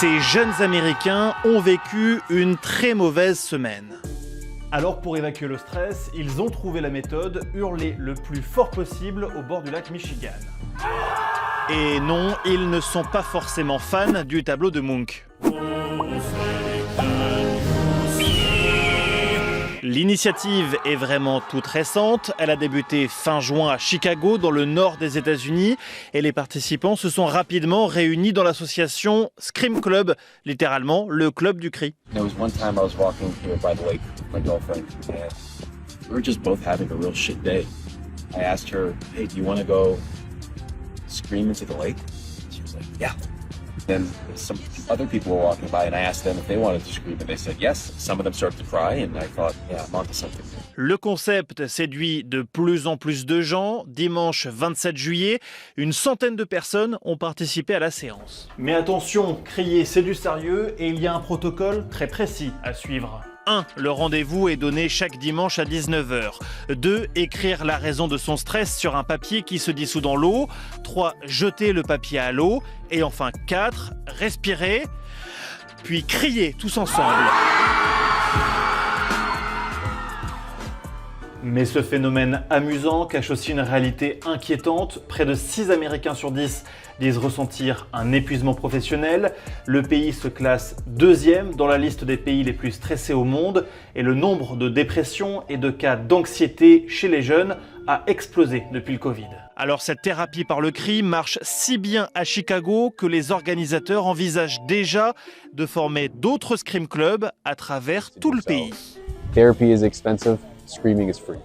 Ces jeunes Américains ont vécu une très mauvaise semaine. Alors pour évacuer le stress, ils ont trouvé la méthode hurler le plus fort possible au bord du lac Michigan. Et non, ils ne sont pas forcément fans du tableau de Munch. L'initiative est vraiment toute récente. Elle a débuté fin juin à Chicago, dans le nord des États-Unis. Et les participants se sont rapidement réunis dans l'association Scream Club, littéralement le club du cri. There was one time I was walking here by the lake with my girlfriend, and we were just both having a real shit day. I asked her, "Hey, do you want to go scream into the lake?" She was like, "Yeah." Then some other people were walking by, and I asked them if they wanted to scream, and they said yes. Some of them started to cry, and I thought, yeah, I'm onto something. Le concept séduit de plus en plus de gens. Dimanche 27 juillet, une centaine de personnes ont participé à la séance. Mais attention, crier c'est du sérieux et il y a un protocole très précis à suivre. 1. Le rendez-vous est donné chaque dimanche à 19h. 2. Écrire la raison de son stress sur un papier qui se dissout dans l'eau. 3. Jeter le papier à l'eau. Et enfin 4. Respirer, puis crier tous ensemble. Mais ce phénomène amusant cache aussi une réalité inquiétante. Près de 6 Américains sur 10 disent ressentir un épuisement professionnel. Le pays se classe 2e dans la liste des pays les plus stressés au monde. Et le nombre de dépressions et de cas d'anxiété chez les jeunes a explosé depuis le Covid. Alors cette thérapie par le cri marche si bien à Chicago que les organisateurs envisagent déjà de former d'autres Scream Clubs à travers tout le pays. Therapy is expensive. Screaming is free.